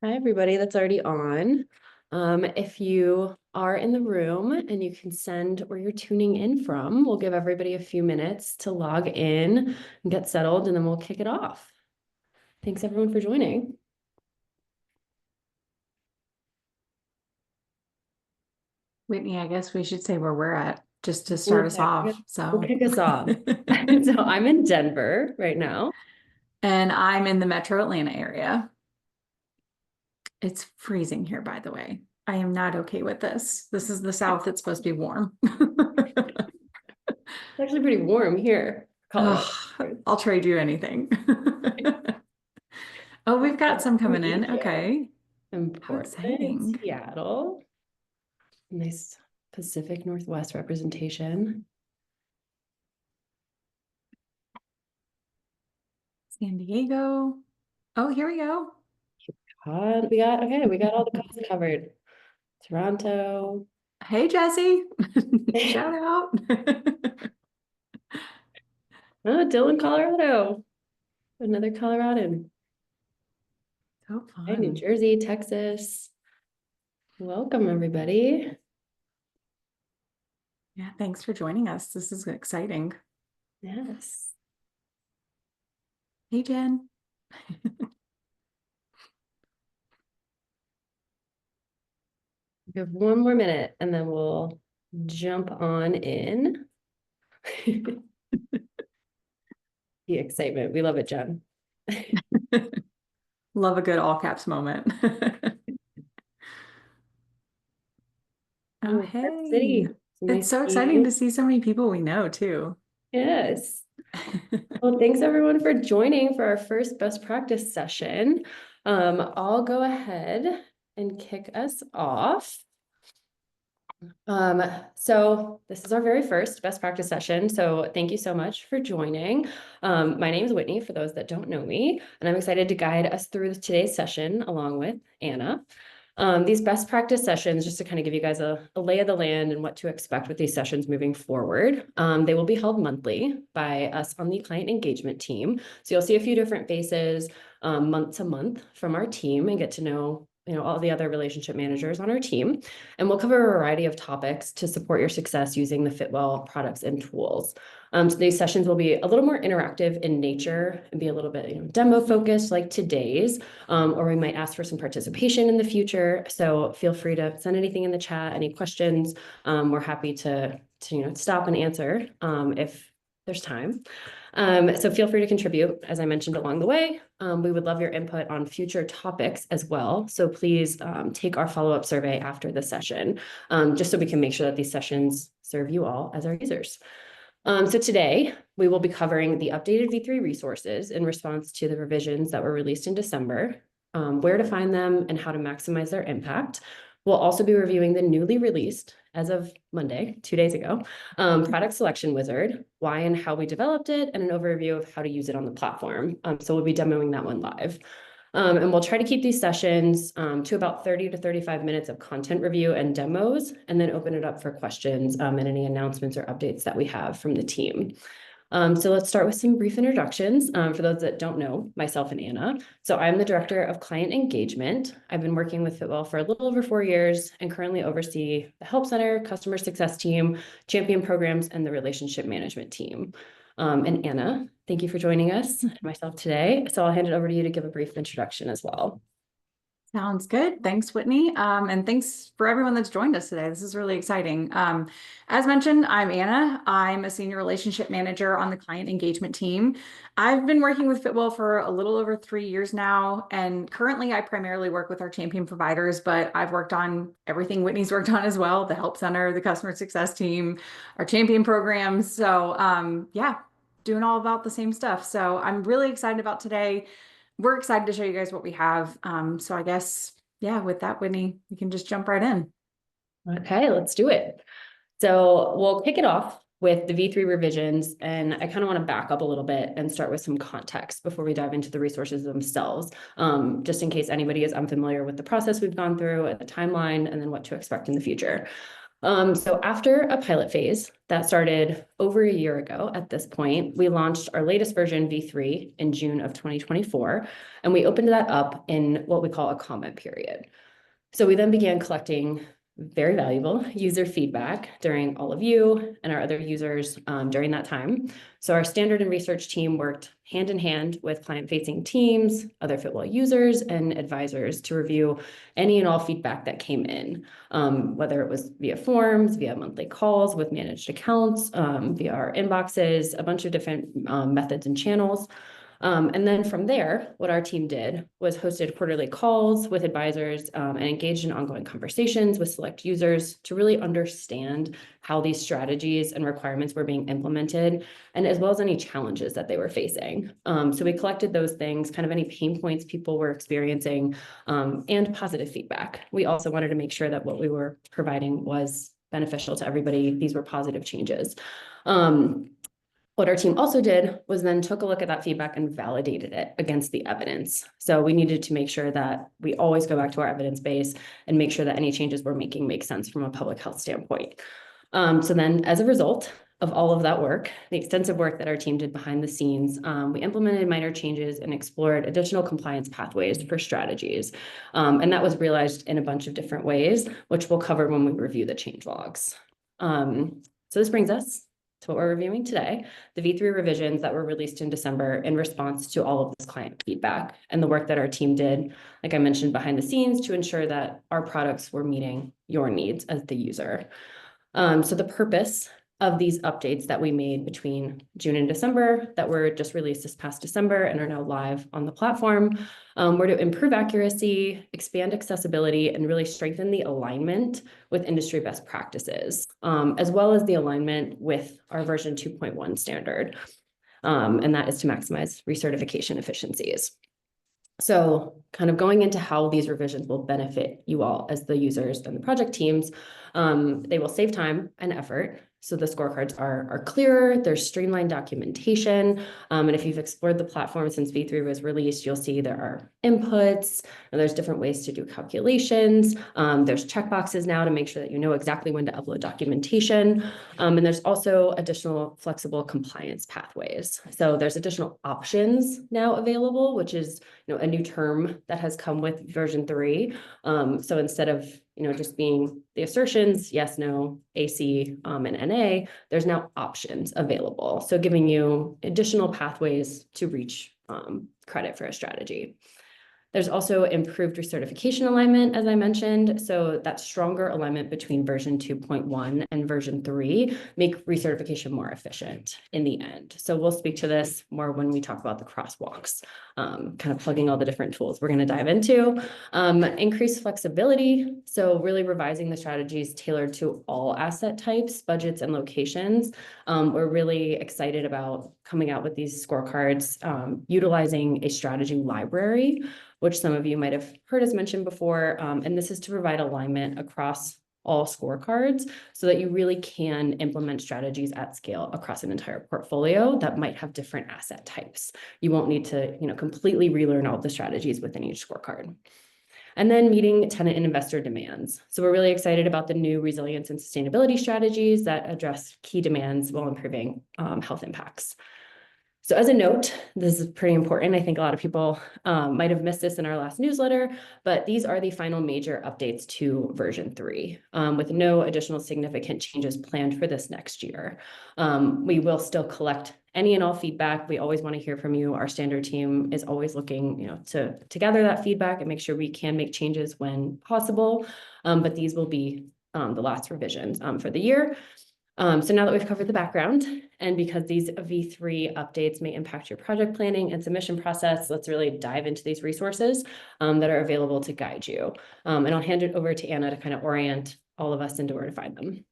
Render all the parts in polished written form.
Hi, everybody that's already on. If you are in the room and you can send where you're tuning in from, we'll give everybody a few minutes to log in and get settled, and then we'll kick it off. Thanks, everyone, for joining. Whitney, I guess we should say where we're at just to start us off. We'll So, kick us off. So I'm in Denver right now. and I'm in the metro Atlanta area. It's freezing here, by the way. I am not okay with this. This is the South. It's supposed to be warm. It's actually pretty warm here, Colorado. I'll trade you anything. Oh, we've got some coming in. Here Okay. in How Portland, exciting. Seattle. Nice Pacific Northwest representation. San Diego. Oh, here we go. We got all the coasts covered. Toronto. Hey, Jesse. Shout out. Oh, Dillon, Colorado. Another Coloradan. So Hey, New fun. Jersey, Texas. Welcome, everybody. Yeah, thanks for joining us. This is exciting. Yes. Hey, Jen. We have one more minute and then we'll jump on in. The excitement. We love it, Jen. Love a good all caps moment. Oh, Park hey. City. Nice It's to so see exciting you. to see so many people we know too. Yes. Well, thanks everyone for joining for our first best practice session. I'll go ahead and kick us off. So this is our very first best practice session. So thank you so much for joining. My name is Whitney, for those that don't know me, and I'm excited to guide us through today's session along with Anna. These best practice sessions, just to kind of give you guys a lay of the land and what to expect with these sessions moving forward. They will be held monthly by us on the client engagement team. So you'll see a few different faces month to month from our team and get to know all the other relationship managers on our team. And we'll cover a variety of topics to support your success using the Fitwel products and tools. So these sessions will be a little more interactive in nature and be a little bit demo focused like today's, or we might ask for some participation in the future. So feel free to send anything in the chat, any questions. We're happy to stop and answer if there's time. So feel free to contribute, as I mentioned along the way. We would love your input on future topics as well. So please take our follow-up survey after the session, just so we can make sure that these sessions serve you all as our users. So today we will be covering the updated V3 resources in response to the revisions that were released in December, where to find them and how to maximize their impact. We'll also be reviewing the newly released, as of Monday, 2 days ago, product selection wizard, why and how we developed it, and an overview of how to use it on the platform. So we'll be demoing that one live. And we'll try to keep these sessions to about 30 to 35 minutes of content review and demos, and then open it up for questions and any announcements or updates that we have from the team. So let's start with some brief introductions. For those that don't know, myself and Anna. So I'm the Director of Client Engagement. I've been working with Fitwel for a little over 4 years and currently oversee the Help Center, Customer Success Team, Champion Programs, and the Relationship Management Team. And Anna, thank you for joining us and myself today. So I'll hand it over to you to give a brief introduction as well. Sounds good. Thanks, Whitney. And thanks for everyone that's joined us today. This is really exciting. As mentioned, I'm Anna. I'm a senior relationship manager on the client engagement team. I've been working with Fitwel for a little over 3 years now. And currently I primarily work with our champion providers, but I've worked on everything Whitney's worked on as well, the help center, the customer success team, our champion programs. So yeah, doing all about the same stuff. So I'm really excited about today. We're excited to show you guys what we have. So I guess, yeah, with that, Whitney, we can just jump right in. Okay, let's do it. So we'll kick it off with the V3 revisions, and I kind of want to back up a little bit and start with some context before we dive into the resources themselves, just in case anybody is unfamiliar with the process we've gone through, the timeline, and then what to expect in the future. So after a pilot phase that started over a year ago at this point, we launched our latest version V3 in June of 2024, and we opened that up in what we call a comment period. So we then began collecting very valuable user feedback during all of you and our other users during that time. So our standard and research team worked hand in hand with client-facing teams, other Fitwel users, and advisors to review any and all feedback that came in, whether it was via forms, via monthly calls with managed accounts, via our inboxes, a bunch of different methods and channels. And then from there, what our team did was hosted quarterly calls with advisors and engaged in ongoing conversations with select users to really understand how these strategies and requirements were being implemented, and as well as any challenges that they were facing. So we collected those things, kind of any pain points people were experiencing, and positive feedback. We also wanted to make sure that what we were providing was beneficial to everybody. These were positive changes. What our team also did was then took a look at that feedback and validated it against the evidence. So we needed to make sure that we always go back to our evidence base and make sure that any changes we're making make sense from a public health standpoint. So then as a result of all of that work, the extensive work that our team did behind the scenes, we implemented minor changes and explored additional compliance pathways for strategies. And that was realized in a bunch of different ways, which we'll cover when we review the change logs. So this brings us to what we're reviewing today, the V3 revisions that were released in December in response to all of this client feedback and the work that our team did, like I mentioned, behind the scenes to ensure that our products were meeting your needs as the user. So the purpose of these updates that we made between June and December that were just released this past December and are now live on the platform were to improve accuracy, expand accessibility, and really strengthen the alignment with industry best practices, as well as the alignment with our version 2.1 standard. And that is to maximize recertification efficiencies. So kind of going into how these revisions will benefit you all as the users and the project teams, they will save time and effort. So the scorecards are clearer, there's streamlined documentation. And if you've explored the platform since V3 was released, you'll see there are inputs, and there's different ways to do calculations. There's checkboxes now to make sure that you know exactly when to upload documentation. And there's also additional flexible compliance pathways. So there's additional options now available, which is a new term that has come with version 3. So instead of just being the assertions, yes, no, AC, and NA, there's now options available. So giving you additional pathways to reach credit for a strategy. There's also improved recertification alignment, as I mentioned. So that stronger alignment between version 2.1 and version 3 make recertification more efficient in the end. So we'll speak to this more when we talk about the crosswalks, kind of plugging all the different tools we're going to dive into. Increased flexibility. So really revising the strategies tailored to all asset types, budgets, and locations. We're really excited about coming out with these scorecards, utilizing a strategy library, which some of you might have heard us mention before. And this is to provide alignment across all scorecards so that you really can implement strategies at scale across an entire portfolio that might have different asset types. You won't need to, completely relearn all of the strategies within each scorecard. And then meeting tenant and investor demands. So we're really excited about the new resilience and sustainability strategies that address key demands while improving health impacts. So as a note, this is pretty important. I think a lot of people might have missed this in our last newsletter, but these are the final major updates to version 3, with no additional significant changes planned for this next year. We will still collect any and all feedback. We always want to hear from you. Our standard team is always looking, to gather that feedback and make sure we can make changes when possible. But these will be the last revisions for the year. So now that we've covered the background, and because these V3 updates may impact your project planning and submission process, let's really dive into these resources that are available to guide you. And I'll hand it over to Anna to kind of orient all of us into where to find them.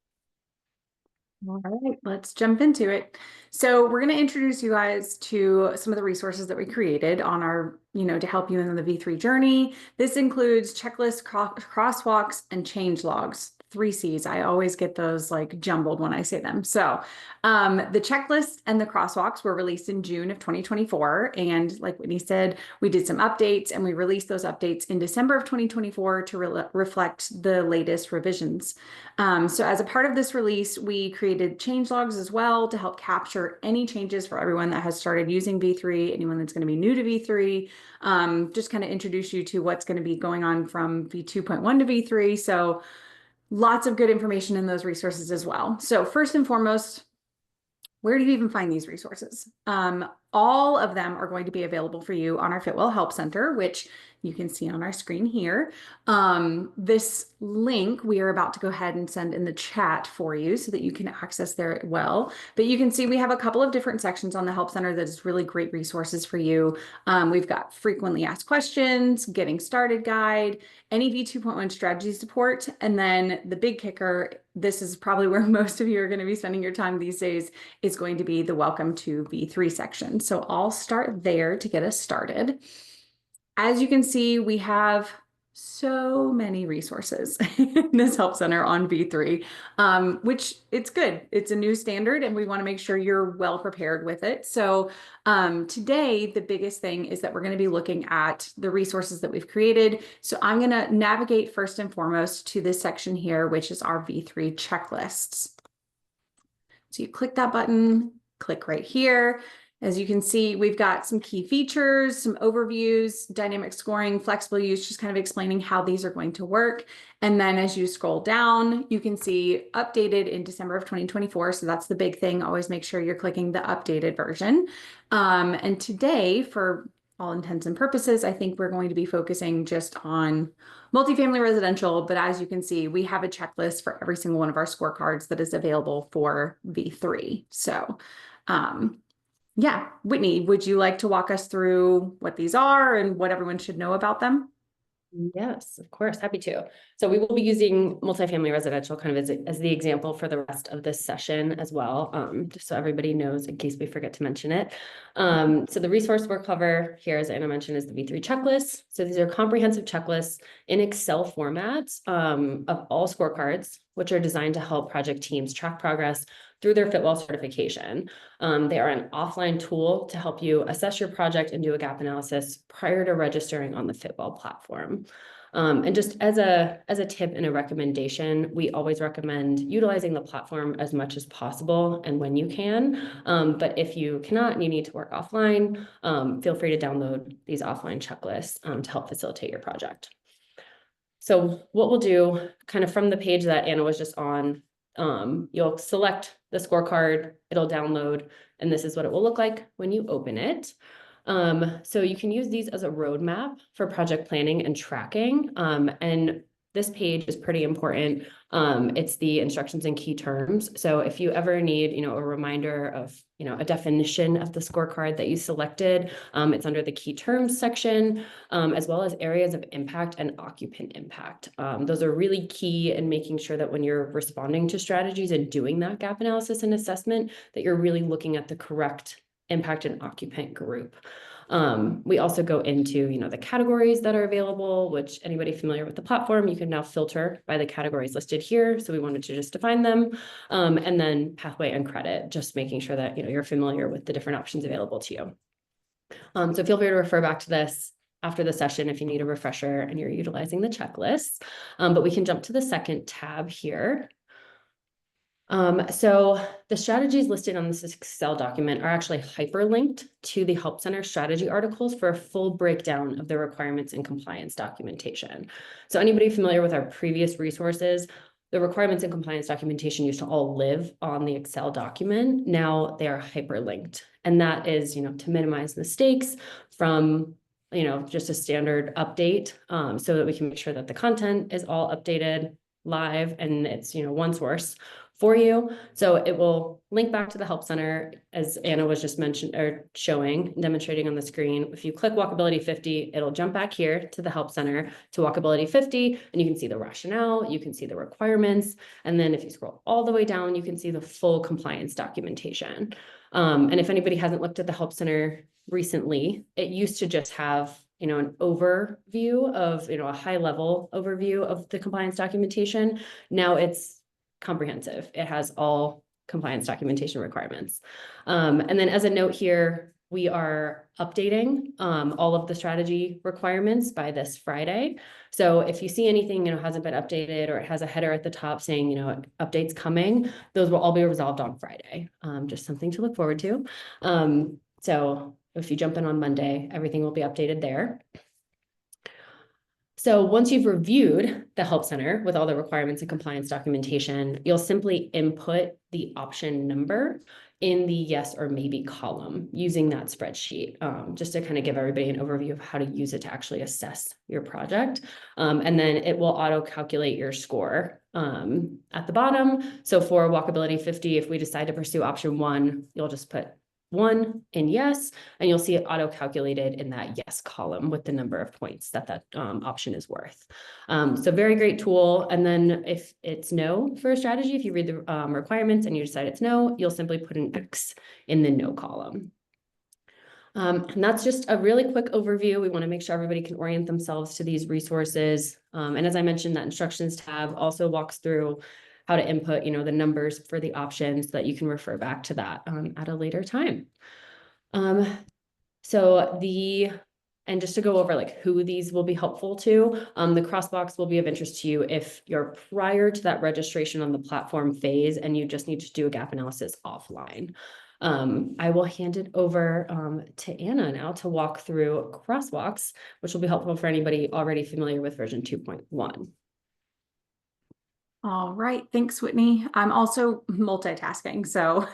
All right, let's jump into it. So we're going to introduce you guys to some of the resources that we created on our, to help you in the V3 journey. This includes checklists, crosswalks, and change logs. three C's. I always get those like jumbled when I say them. So the checklist and the crosswalks were released in June of 2024. And like Whitney said, we did some updates and we released those updates in December of 2024 to reflect the latest revisions. So as a part of this release, we created change logs as well to help capture any changes for everyone that has started using V3, anyone that's going to be new to V3, just kind of introduce you to what's going to be going on from V2.1 to V3. So lots of good information in those resources as well. So first and foremost, where do you even find these resources? All of them are going to be available for you on our Fitwel Help Center, which you can see on our screen here. This link we are about to go ahead and send in the chat for you so that you can access there as well. But you can see we have a couple of different sections on the Help Center that is really great resources for you. We've got frequently asked questions, getting started guide, any V2.1 strategy support, and then the big kicker, this is probably where most of you are going to be spending your time these days, is going to be the welcome to V3 section. So I'll start there to get us started. As you can see, we have so many resources in this Help Center on V3, which it's good. It's a new standard and we want to make sure you're well prepared with it. So today, the biggest thing is that we're going to be looking at the resources that we've created. So I'm going to navigate first and foremost to this section here, which is our V3 checklists. So you click that button, click right here. As you can see, we've got some key features, some overviews, dynamic scoring, flexible use, just kind of explaining how these are going to work. And then as you scroll down, you can see updated in December of 2024. So that's the big thing. Always make sure you're clicking the updated version. And today, for all intents and purposes, I think we're going to be focusing just on multifamily residential, but as you can see, we have a checklist for every single one of our scorecards that is available for V3. So yeah, Whitney, would you like to walk us through what these are and what everyone should know about them? Yes, of course, happy to. So we will be using multifamily residential kind of as the example for the rest of this session as well, just so everybody knows in case we forget to mention it. So the resource we'll cover here, as Anna mentioned, is the V3 checklist. So these are comprehensive checklists in Excel formats of all scorecards, which are designed to help project teams track progress through their Fitwel certification. They are an offline tool to help you assess your project and do a gap analysis prior to registering on the Fitwel platform. And just as a tip and a recommendation, we always recommend utilizing the platform as much as possible and when you can. But if you cannot and you need to work offline, feel free to download these offline checklists to help facilitate your project. So what we'll do kind of from the page that Anna was just on, you'll select the scorecard, it'll download, and this is what it will look like when you open it. So you can use these as a roadmap for project planning and tracking. And this page is pretty important. It's the instructions and key terms. So if you ever need, a reminder of, a definition of the scorecard that you selected, it's under the key terms section, as well as areas of impact and occupant impact. Those are really key in making sure that when you're responding to strategies and doing that gap analysis and assessment, that you're really looking at the correct impact and occupant group. We also go into, the categories that are available, which anybody familiar with the platform, you can now filter by the categories listed here. So we wanted to just define them. And then pathway and credit, just making sure that, you're familiar with the different options available to you. So feel free to refer back to this after the session if you need a refresher and you're utilizing the checklists. But we can jump to the second tab here. So the strategies listed on this Excel document are actually hyperlinked to the Help Center strategy articles for a full breakdown of the requirements and compliance documentation. So anybody familiar with our previous resources, the requirements and compliance documentation used to all live on the Excel document. Now they are hyperlinked, and that is, to minimize mistakes from just a standard update, so that we can make sure that the content is all updated live and it's, one source for you. So it will link back to the Help Center, as Anna was just demonstrating on the screen. If you click Walkability 50, it'll jump back here to the Help Center to Walkability 50, and you can see the rationale, you can see the requirements, and then if you scroll all the way down, you can see the full compliance documentation. And if anybody hasn't looked at the Help Center recently, it used to just have an overview of, a high level overview of the compliance documentation. Now it's comprehensive. It has all compliance documentation requirements. And then as a note here, we are updating all of the strategy requirements by this Friday. So if you see anything, hasn't been updated, or it has a header at the top saying, updates coming, those will all be resolved on Friday. Just something to look forward to. So if you jump in on Monday, everything will be updated there. So once you've reviewed the Help Center with all the requirements and compliance documentation, you'll simply input the option number in the yes or maybe column using that spreadsheet, just to kind of give everybody an overview of how to use it to actually assess your project. And then it will auto-calculate your score at the bottom. So for walkability 50, if we decide to pursue option 1, you'll just put 1 in yes, and you'll see it auto-calculated in that yes column with the number of points that option is worth. So very great tool. And then if it's no for a strategy, if you read the requirements and you decide it's no, you'll simply put an X in the no column. And that's just a really quick overview. We want to make sure everybody can orient themselves to these resources. And as I mentioned, that instructions tab also walks through how to input, the numbers for the options so that you can refer back to that at a later time. And just to go over like who these will be helpful to, the crossbox will be of interest to you if you're prior to that registration on the platform phase and you just need to do a gap analysis offline. I will hand it over to Anna now to walk through crosswalks, which will be helpful for anybody already familiar with version 2.1. All right. Thanks, Whitney. I'm also multitasking, so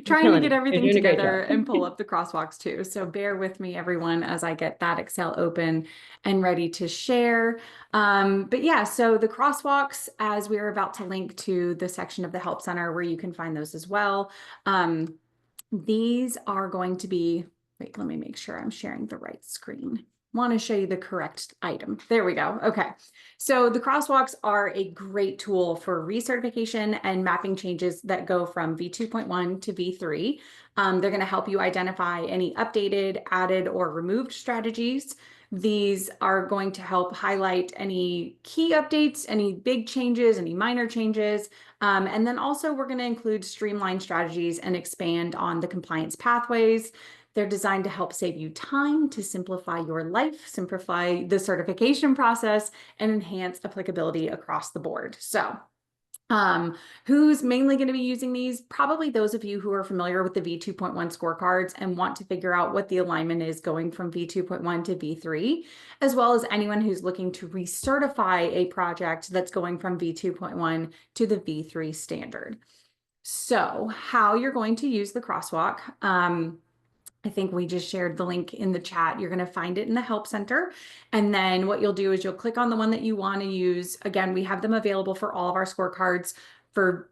trying to get everything together and pull up the crosswalks too. So bear with me, everyone, as I get that Excel open and ready to share. But yeah, so the crosswalks, as we're about to link to the section of the Help Center where you can find those as well. These are going to be, wait, let me make sure I'm sharing the right screen. Want to show you the correct item. There we go. Okay. So the crosswalks are a great tool for recertification and mapping changes that go from V2.1 to V3. They're going to help you identify any updated, added, or removed strategies. These are going to help highlight any key updates, any big changes, any minor changes. And then also we're going to include streamlined strategies and expand on the compliance pathways. They're designed to help save you time, to simplify your life, simplify the certification process, and enhance applicability across the board. So who's mainly going to be using these? Probably those of you who are familiar with the V2.1 scorecards and want to figure out what the alignment is going from V2.1 to V3, as well as anyone who's looking to recertify a project that's going from V2.1 to the V3 standard. So how you're going to use the crosswalk, I think we just shared the link in the chat. You're going to find it in the Help Center. And then what you'll do is you'll click on the one that you want to use. Again, we have them available for all of our scorecards. For,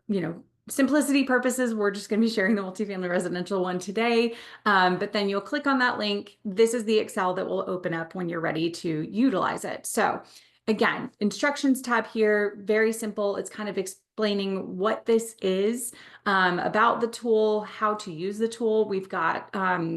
simplicity purposes, we're just going to be sharing the multifamily residential one today. But then you'll click on that link. This is the Excel that will open up when you're ready to utilize it. So again, instructions tab here, very simple. It's kind of explaining what this is, about the tool, how to use the tool. We've got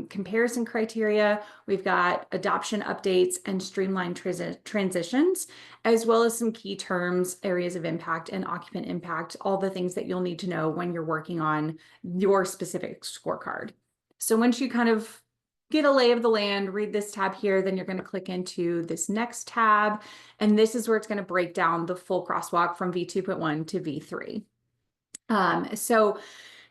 comparison criteria, we've got adoption updates and streamlined transitions, as well as some key terms, areas of impact and occupant impact, all the things that you'll need to know when you're working on your specific scorecard. So once you kind of get a lay of the land, read this tab here, then you're going to click into this next tab. And this is where it's going to break down the full crosswalk from V2.1 to V3. So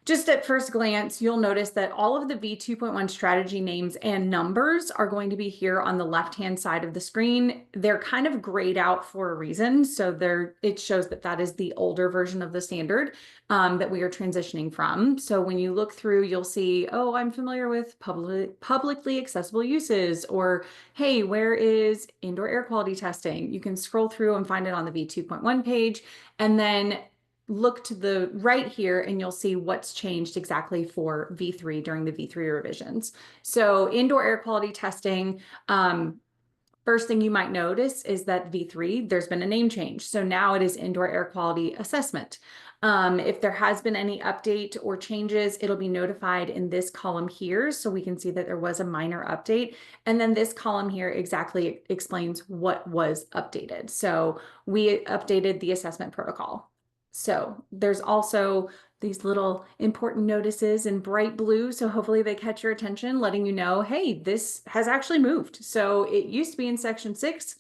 just at first glance, you'll notice that all of the V2.1 strategy names and numbers are going to be here on the left-hand side of the screen. They're kind of grayed out for a reason. So it shows that that is the older version of the standard that we are transitioning from. So when you look through, you'll see, oh, I'm familiar with publicly accessible uses, or hey, where is indoor air quality testing? You can scroll through and find it on the V2.1 page, and then look to the right here and you'll see what's changed exactly for V3 during the V3 revisions. So indoor air quality testing, first thing you might notice is that V3, there's been a name change. So now it is indoor air quality assessment. If there has been any update or changes, it'll be notified in this column here, so we can see that there was a minor update. And then this column here exactly explains what was updated. So we updated the assessment protocol. So there's also these little important notices in bright blue. So hopefully they catch your attention, letting you know, hey, this has actually moved. So it used to be in section 6.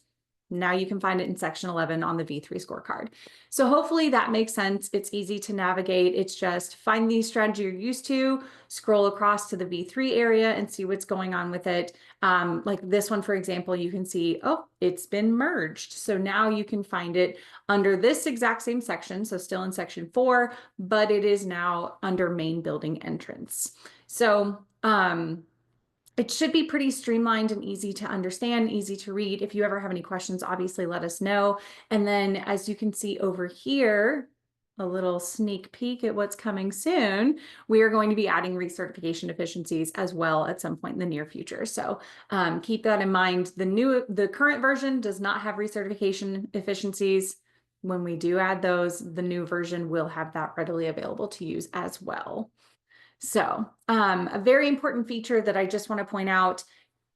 Now you can find it in section 11 on the V3 scorecard. So hopefully that makes sense. It's easy to navigate. It's just find the strategy you're used to, scroll across to the V3 area and see what's going on with it. Like this one, for example, you can see, oh, it's been merged. So now you can find it under this exact same section. So still in section 4, but it is now under main building entrance. So, it should be pretty streamlined and easy to understand, easy to read. If you ever have any questions, obviously let us know. And then as you can see over here, a little sneak peek at what's coming soon, we are going to be adding recertification efficiencies as well at some point in the near future. So keep that in mind. The current version does not have recertification efficiencies. When we do add those, the new version will have that readily available to use as well. So a very important feature that I just want to point out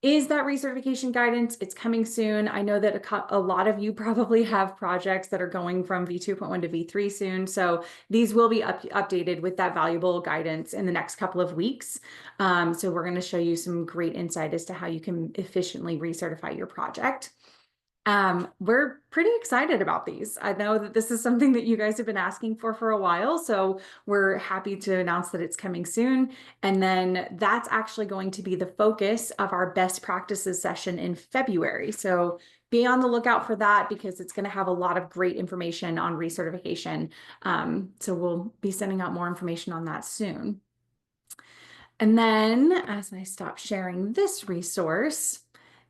is that recertification guidance. It's coming soon. I know that a lot of you probably have projects that are going from V2.1 to V3 soon. So these will be updated with that valuable guidance in the next couple of weeks. So we're going to show you some great insight as to how you can efficiently recertify your project. We're pretty excited about these. I know that this is something that you guys have been asking for a while, so we're happy to announce that it's coming soon. And then that's actually going to be the focus of our best practices session in February. So be on the lookout for that because it's going to have a lot of great information on recertification. So we'll be sending out more information on that soon. And then as I stop sharing this resource,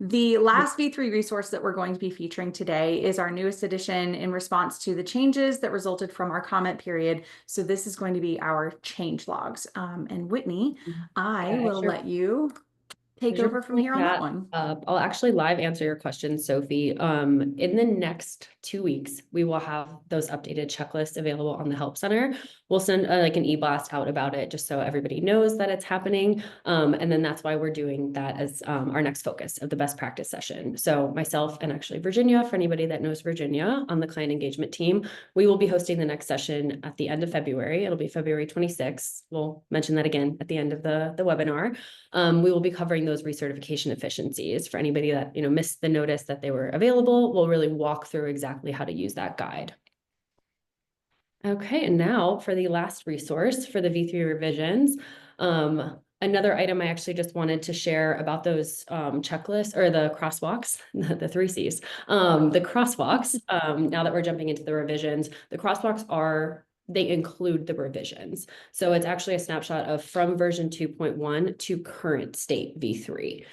the last V3 resource that we're going to be featuring today is our newest edition in response to the changes that resulted from our comment period. So this is going to be our change logs. And Whitney, I will let you take over from here on that one. I'll actually live answer your question, Sophie. In the next 2 weeks, we will have those updated checklists available on the Help Center. We'll send like an e-blast out about it just so everybody knows that it's happening. And then that's why we're doing that as our next focus of the best practice session. So myself and actually Virginia, for anybody that knows Virginia on the client engagement team, we will be hosting the next session at the end of February. It'll be February 26th. We'll mention that again at the end of the webinar. We will be covering those recertification efficiencies. For anybody that missed the notice that they were available, we'll really walk through exactly how to use that guide. Okay, and now for the last resource for the V3 revisions. Another item I actually just wanted to share about those checklists or the crosswalks, the 3 C's. The crosswalks, now that we're jumping into the revisions, the crosswalks they include the revisions. So it's actually a snapshot of from version 2.1 to current state V3,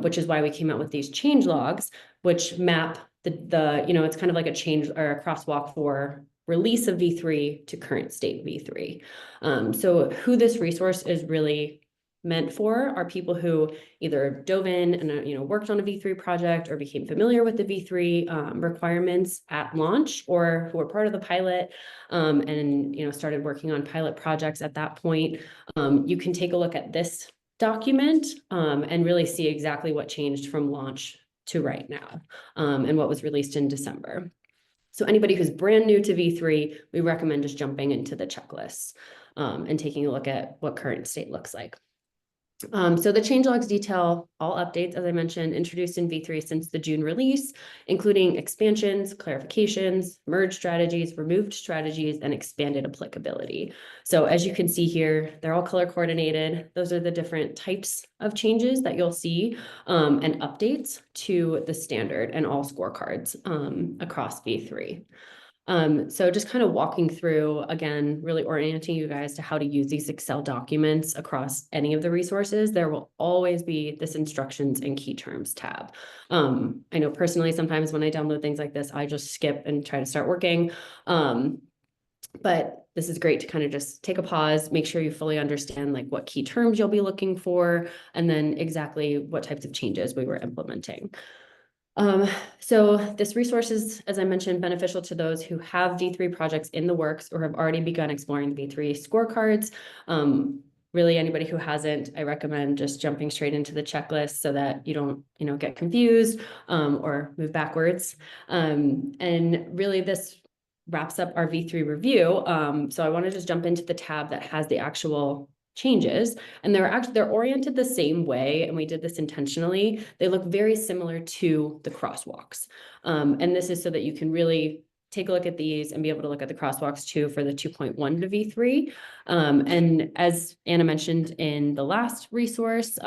which is why we came out with these change logs, which map it's kind of like a change or a crosswalk for release of V3 to current state V3. So who this resource is really meant for are people who either dove in and worked on a V3 project or became familiar with the V3 requirements at launch, or who were part of the pilot and started working on pilot projects at that point. You can take a look at this document and really see exactly what changed from launch to right now and what was released in December. So anybody who's brand new to V3, we recommend just jumping into the checklists and taking a look at what current state looks like. So the changelogs detail all updates, as I mentioned, introduced in V3 since the June release, including expansions, clarifications, merged strategies, removed strategies, and expanded applicability. So as you can see here, they're all color coordinated. Those are the different types of changes that you'll see and updates to the standard and all scorecards across V3. So just kind of walking through, again, really orienting you guys to how to use these Excel documents across any of the resources. There will always be this instructions and key terms tab. I know personally, sometimes when I download things like this, I just skip and try to start working. But this is great to kind of just take a pause, make sure you fully understand like what key terms you'll be looking for, and then exactly what types of changes we were implementing. So this resource is, as I mentioned, beneficial to those who have V3 projects in the works or have already begun exploring the V3 scorecards. Really, anybody who hasn't, I recommend just jumping straight into the checklist so that you don't, get confused or move backwards. And really, this wraps up our V3 review. So I want to just jump into the tab that has the actual changes, and they're oriented the same way, and we did this intentionally. They look very similar to the crosswalks, and this is so that you can really take a look at these and be able to look at the crosswalks too for the 2.1 to V3. And as Anna mentioned in the last resource,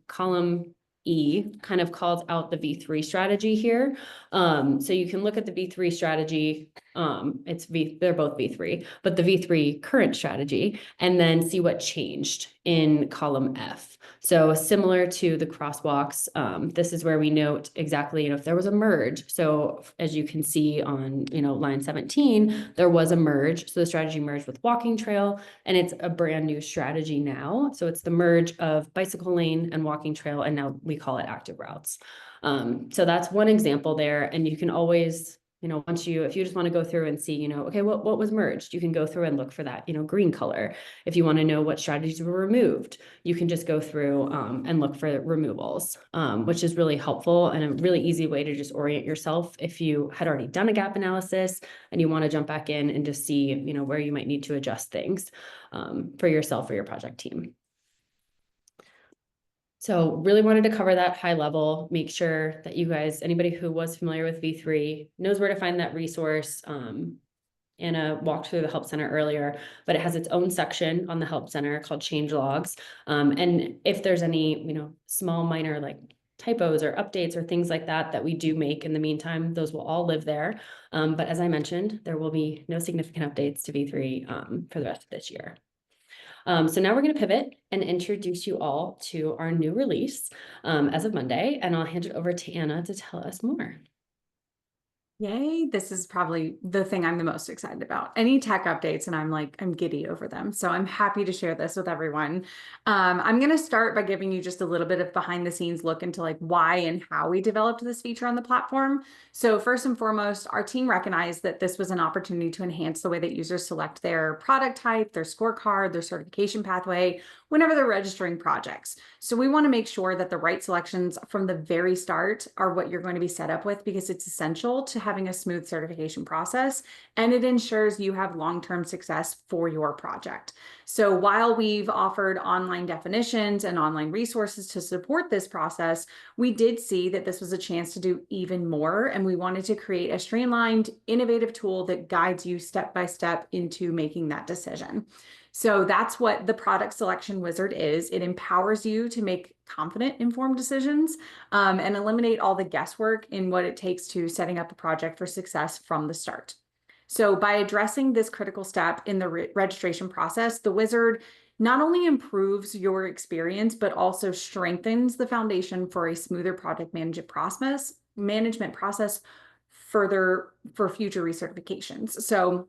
column E kind of calls out the V3 strategy here. So you can look at the V3 strategy. They're both V3, but the V3 current strategy, and then see what changed in column F. So similar to the crosswalks, this is where we note exactly, if there was a merge. So as you can see on, line 17, there was a merge. So the strategy merged with walking trail, and it's a brand new strategy now. So it's the merge of bicycle lane and walking trail, and now we call it active routes. So that's one example there, and you can always, if you just want to go through and see, okay, what was merged, you can go through and look for that, green color. If you want to know what strategies were removed, you can just go through and look for removals, which is really helpful and a really easy way to just orient yourself if you had already done a gap analysis and you want to jump back in and just see, where you might need to adjust things for yourself or your project team. So really wanted to cover that high level, make sure that you guys, anybody who was familiar with V3 knows where to find that resource. Anna walked through the Help Center earlier, but it has its own section on the Help Center called Change Logs. And if there's any, small minor like typos or updates or things like that we do make in the meantime, those will all live there. But as I mentioned, there will be no significant updates to V3 for the rest of this year. So now we're going to pivot and introduce you all to our new release as of Monday, and I'll hand it over to Anna to tell us more. Yay, this is probably the thing I'm the most excited about. Any tech updates, and I'm giddy over them. So I'm happy to share this with everyone. I'm going to start by giving you just a little bit of behind the scenes look into like why and how we developed this feature on the platform. So first and foremost, our team recognized that this was an opportunity to enhance the way that users select their product type, their scorecard, their certification pathway, whenever they're registering projects. So we want to make sure that the right selections from the very start are what you're going to be set up with, because it's essential to having a smooth certification process, and it ensures you have long-term success for your project. So while we've offered online definitions and online resources to support this process, we did see that this was a chance to do even more, and we wanted to create a streamlined, innovative tool that guides you step by step into making that decision. So that's what the product selection wizard is. It empowers you to make confident, informed decisions and eliminate all the guesswork in what it takes to setting up a project for success from the start. So by addressing this critical step in the registration process, the wizard not only improves your experience, but also strengthens the foundation for a smoother project management process further for future recertifications. So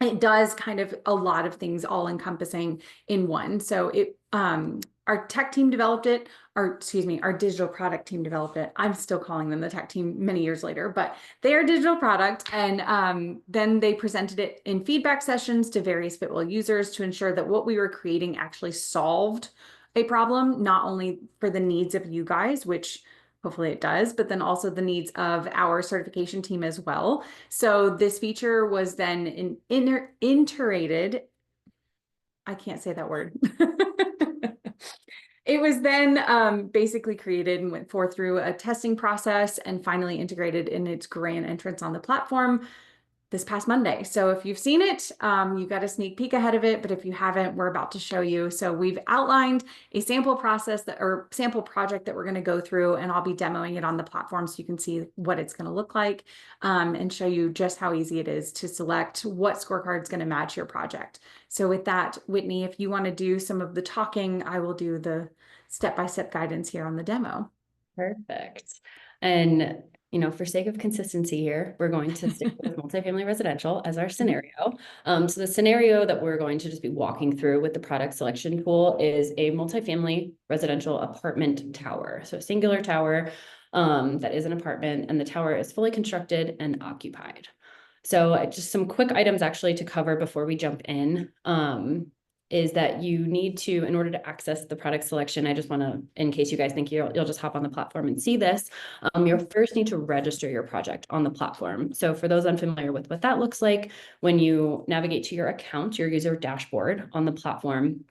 it does kind of a lot of things all encompassing in one. So our tech team developed it, our digital product team developed it. I'm still calling them the tech team many years later, but they are digital product. And then they presented it in feedback sessions to various Fitwel users to ensure that what we were creating actually solved a problem, not only for the needs of you guys, which hopefully it does, but then also the needs of our certification team as well. So this feature was then iterated. I can't say that word. It was then basically created and went forth through a testing process and finally integrated in its grand entrance on the platform this past Monday. So if you've seen it, you got a sneak peek ahead of it, but if you haven't, we're about to show you. So we've outlined a sample process or sample project that we're going to go through, and I'll be demoing it on the platform so you can see what it's going to look like and show you just how easy it is to select what scorecard is going to match your project. So with that, Whitney, if you want to do some of the talking, I will do the step-by-step guidance here on the demo. Perfect. And for sake of consistency here, we're going to stick with multifamily residential as our scenario. So the scenario that we're going to just be walking through with the product selection tool is a multifamily residential apartment tower. So a singular tower. that is an apartment, and the tower is fully constructed and occupied. So just some quick items actually to cover before we jump in. Is that you need to, in order to access the product selection, I just want to, in case you guys think you'll just hop on the platform and see this, you'll first need to register your project on the platform. So for those unfamiliar with what that looks like, when you navigate to your account, your user dashboard on the platform,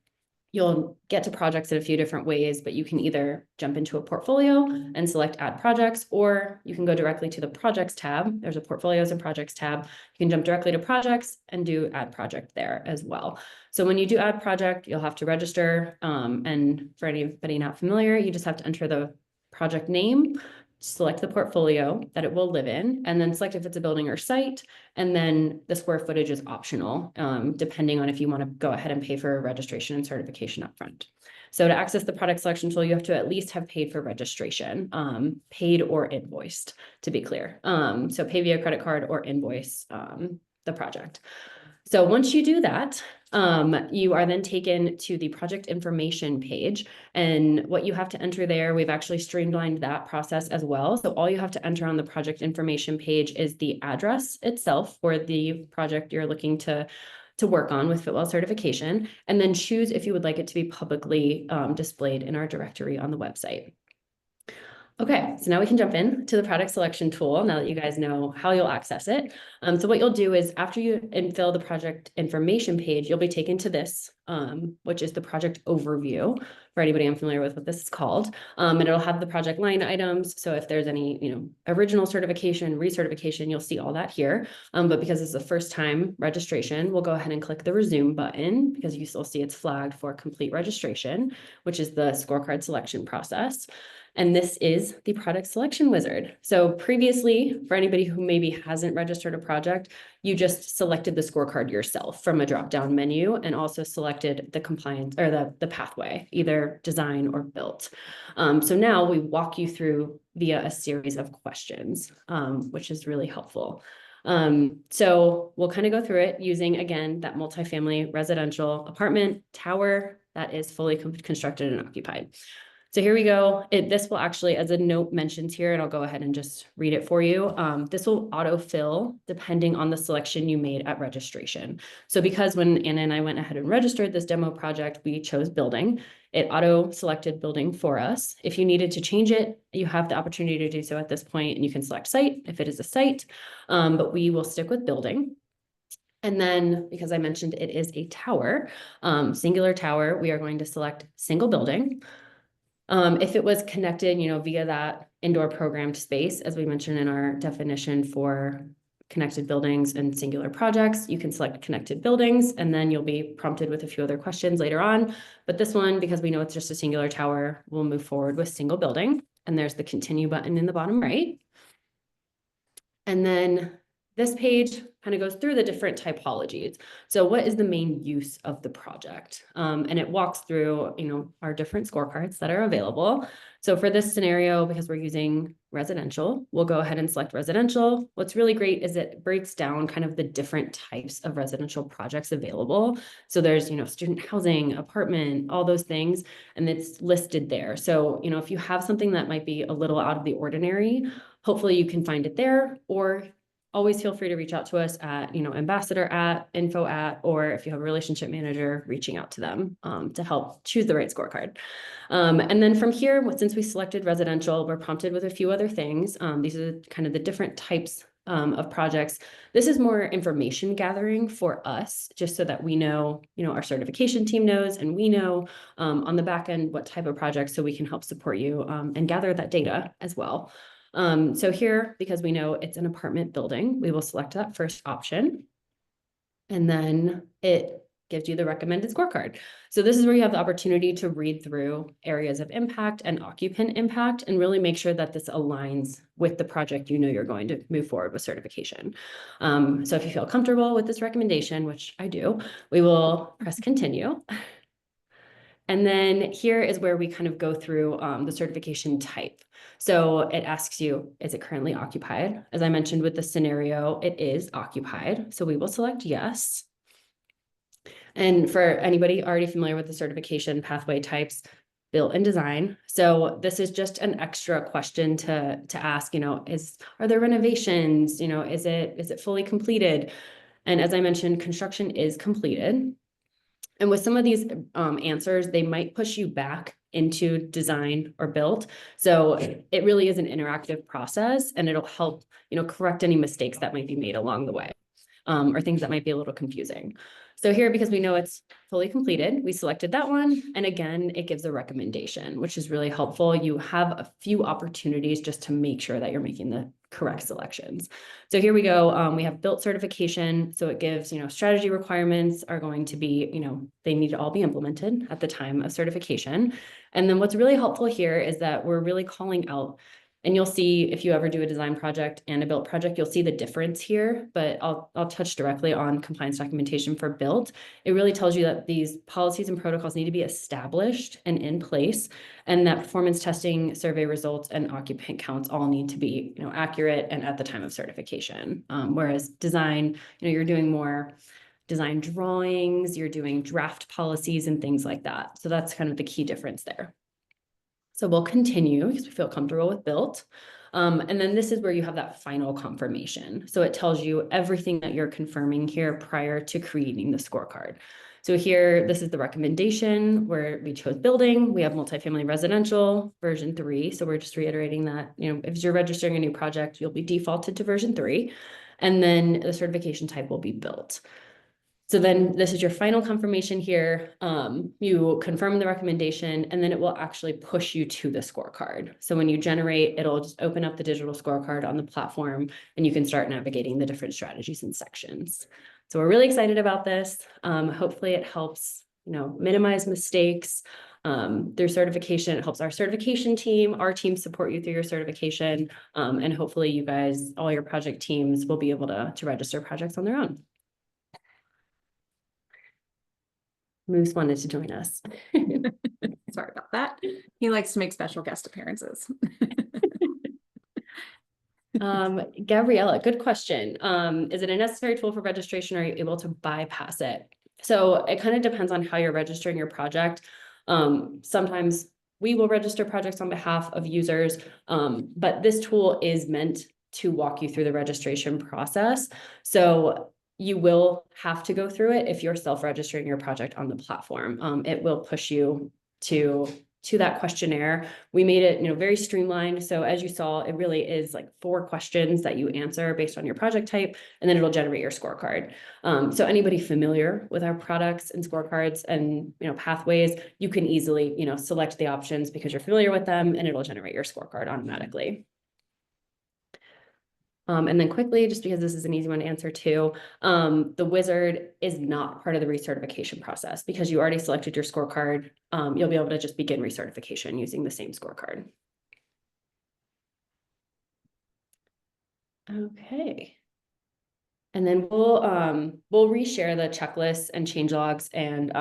you'll get to projects in a few different ways, but you can either jump into a portfolio and select add projects, or you can go directly to the projects tab. There's a portfolios and projects tab. You can jump directly to projects and do add project there as well. So when you do add project, you'll have to register. And for anybody not familiar, you just have to enter the project name, select the portfolio that it will live in, and then select if it's a building or site. And then the square footage is optional, depending on if you want to go ahead and pay for registration and certification upfront. So to access the product selection tool, you have to at least have paid for registration, paid or invoiced, to be clear. So pay via credit card or invoice the project. So once you do that, you are then taken to the project information page. And what you have to enter there, we've actually streamlined that process as well. So all you have to enter on the project information page is the address itself for the project you're looking to work on with Fitwel certification, and then choose if you would like it to be publicly displayed in our directory on the website. Okay, so now we can jump in to the product selection tool now that you guys know how you'll access it. So what you'll do is after you fill the project information page, you'll be taken to this, which is the project overview for anybody unfamiliar with what this is called. And it'll have the project line items. So if there's any, original certification, recertification, you'll see all that here. But because it's the first time registration, we'll go ahead and click the resume button because you still see it's flagged for complete registration, which is the scorecard selection process. And this is the product selection wizard. So previously, for anybody who maybe hasn't registered a project, you just selected the scorecard yourself from a drop-down menu and also selected the compliance or the pathway, either design or built. So now we walk you through via a series of questions, which is really helpful. So we'll kind of go through it using, again, that multifamily residential apartment tower that is fully constructed and occupied. So here we go. This will actually, as a note mentions here, and I'll go ahead and just read it for you. This will autofill depending on the selection you made at registration. So because when Anna and I went ahead and registered this demo project, we chose building. It auto-selected building for us. If you needed to change it, you have the opportunity to do so at this point, and you can select site if it is a site, but we will stick with building. And then, because I mentioned it is a tower, singular tower, we are going to select single building. If it was connected, via that indoor programmed space, as we mentioned in our definition for connected buildings and singular projects, you can select connected buildings, and then you'll be prompted with a few other questions later on. But this one, because we know it's just a singular tower, we'll move forward with single building. And there's the continue button in the bottom right. And then this page kind of goes through the different typologies. So what is the main use of the project? And it walks through, our different scorecards that are available. So for this scenario, because we're using residential, we'll go ahead and select residential. What's really great is it breaks down kind of the different types of residential projects available. So there's, student housing, apartment, all those things, and it's listed there. So, if you have something that might be a little out of the ordinary, hopefully you can find it there, or always feel free to reach out to us at, ambassador at, info at, or if you have a relationship manager, reaching out to them to help choose the right scorecard. And then from here, since we selected residential, we're prompted with a few other things. These are kind of the different types of projects. This is more information gathering for us, just so that we know, our certification team knows, and we know on the back end what type of projects, so we can help support you and gather that data as well. So here, because we know it's an apartment building, we will select that first option. And then it gives you the recommended scorecard. So this is where you have the opportunity to read through areas of impact and occupant impact and really make sure that this aligns with the project you're going to move forward with certification. So if you feel comfortable with this recommendation, which I do, we will press continue. And then here is where we kind of go through the certification type. So it asks you, is it currently occupied? As I mentioned with the scenario, it is occupied. So we will select yes. And for anybody already familiar with the certification pathway types, built and design. So this is just an extra question to ask, are there renovations? Is it fully completed? And as I mentioned, construction is completed. And with some of these answers, they might push you back into design or build. So it really is an interactive process, and it'll help, correct any mistakes that might be made along the way, or things that might be a little confusing. So here, because we know it's fully completed, we selected that one. And again, it gives a recommendation, which is really helpful. You have a few opportunities just to make sure that you're making the correct selections. So here we go. We have built certification. So it gives, strategy requirements are going to be, they need to all be implemented at the time of certification. And then what's really helpful here is that we're really calling out, and you'll see if you ever do a design project and a built project, you'll see the difference here, but I'll touch directly on compliance documentation for built. It really tells you that these policies and protocols need to be established and in place, and that performance testing, survey results, and occupant counts all need to be, accurate and at the time of certification. Whereas design, you're doing more design drawings, you're doing draft policies and things like that. So that's kind of the key difference there. So we'll continue because we feel comfortable with built. And then this is where you have that final confirmation. So it tells you everything that you're confirming here prior to creating the scorecard. So here, this is the recommendation where we chose building. We have multifamily residential version 3. So we're just reiterating that, if you're registering a new project, you'll be defaulted to version 3. And then the certification type will be built. So then this is your final confirmation here. You confirm the recommendation, and then it will actually push you to the scorecard. So when you generate, it'll just open up the digital scorecard on the platform, and you can start navigating the different strategies and sections. So we're really excited about this. Hopefully it helps, minimize mistakes through certification. It helps our certification team, our team support you through your certification. And hopefully you guys, all your project teams will be able to register projects on their own. Moose wanted to join us. Sorry about that. He likes to make special guest appearances. Gabriella, good question. Is it a necessary tool for registration? Or are you able to bypass it? So it kind of depends on how you're registering your project. Sometimes we will register projects on behalf of users, but this tool is meant to walk you through the registration process. So you will have to go through it if you're self-registering your project on the platform. It will push you to that questionnaire. We made it, very streamlined. So as you saw, it really is like 4 questions that you answer based on your project type, and then it'll generate your scorecard. So anybody familiar with our products and scorecards and, pathways, you can easily, select the options because you're familiar with them, and it'll generate your scorecard automatically. And then quickly, just because this is an easy one to answer too, the wizard is not part of the recertification process because you already selected your scorecard. You'll be able to just begin recertification using the same scorecard. Okay. And then we'll reshare the checklists and change logs and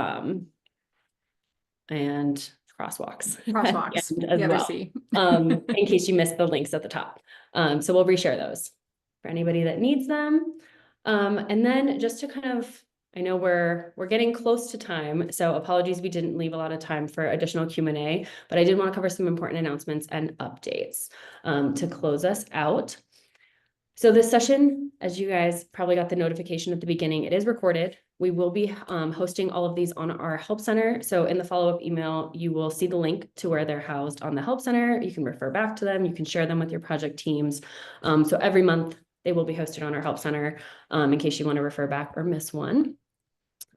crosswalks. Crosswalks. as well. In case you missed the links at the top. So we'll reshare those for anybody that needs them. And then just to kind of, I know we're getting close to time, so apologies we didn't leave a lot of time for additional Q&A, but I did want to cover some important announcements and updates to close us out. So this session, as you guys probably got the notification at the beginning, it is recorded. We will be hosting all of these on our Help Center. So in the follow-up email, you will see the link to where they're housed on the Help Center. You can refer back to them. You can share them with your project teams. So every month they will be hosted on our Help Center in case you want to refer back or miss one.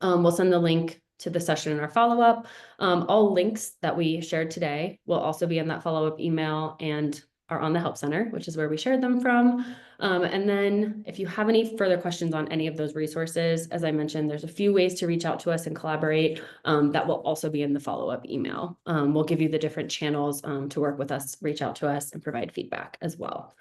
We'll send the link to the session in our follow-up. All links that we shared today will also be in that follow-up email and are on the Help Center, which is where we shared them from. And then if you have any further questions on any of those resources, as I mentioned, there's a few ways to reach out to us and collaborate that will also be in the follow-up email. We'll give you the different channels to work with us, reach out to us, and provide feedback as well.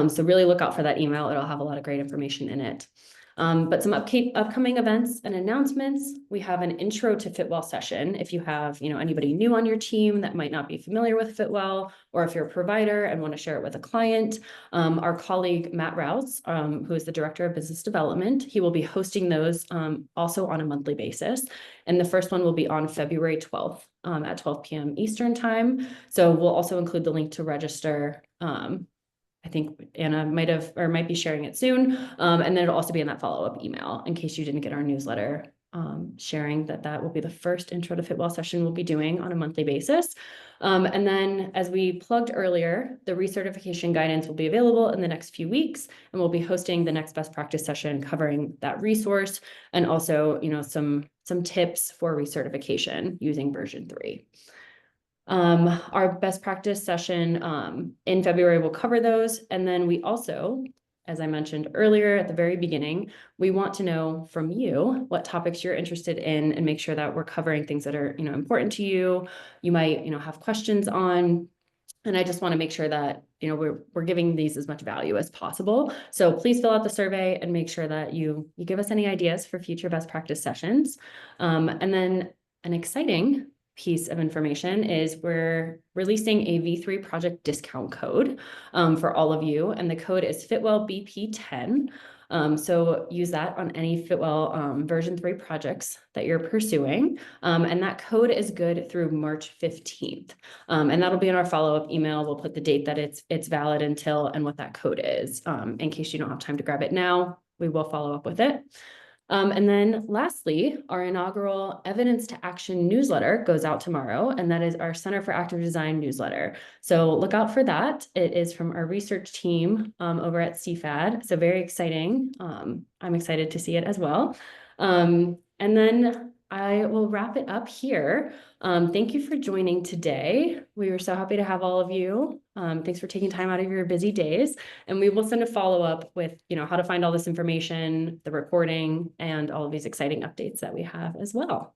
So really look out for that email. It'll have a lot of great information in it. But some upcoming events and announcements. We have an intro to Fitwel session. If you have, anybody new on your team that might not be familiar with Fitwel, or if you're a provider and want to share it with a client, our colleague Matt Rouse, who is the Director of Business Development, he will be hosting those also on a monthly basis. And the first one will be on February 12th at 12 p.m. Eastern time. So we'll also include the link to register. I think Anna might be sharing it soon. And then it'll also be in that follow-up email in case you didn't get our newsletter, sharing that will be the first intro to Fitwel session we'll be doing on a monthly basis. And then as we plugged earlier, the recertification guidance will be available in the next few weeks, and we'll be hosting the next best practice session covering that resource and also, some tips for recertification using version 3. Our best practice session in February will cover those. And then we also, as I mentioned earlier at the very beginning, we want to know from you what topics you're interested in and make sure that we're covering things that are, important to you. You might, have questions on. And I just want to make sure that, we're giving these as much value as possible. So please fill out the survey and make sure that you give us any ideas for future best practice sessions. And then an exciting piece of information is we're releasing a V3 project discount code for all of you. And the code is Fitwel BP10. So use that on any Fitwel version 3 projects that you're pursuing. And that code is good through March 15th. And that'll be in our follow-up email. We'll put the date that it's valid until and what that code is. In case you don't have time to grab it now, we will follow up with it. And then lastly, our inaugural Evidence to Action newsletter goes out tomorrow, and that is our Center for Active Design newsletter. So look out for that. It is from our research team over at CFAD. So very exciting. I'm excited to see it as well. And then I will wrap it up here. Thank you for joining today. We were so happy to have all of you. Thanks for taking time out of your busy days. And we will send a follow-up with, how to find all this information, the recording, and all of these exciting updates that we have as well.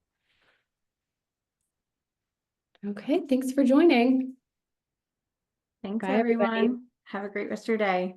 Okay, thanks for joining. Thanks, Bye, everyone. everybody. Have a great rest of your day.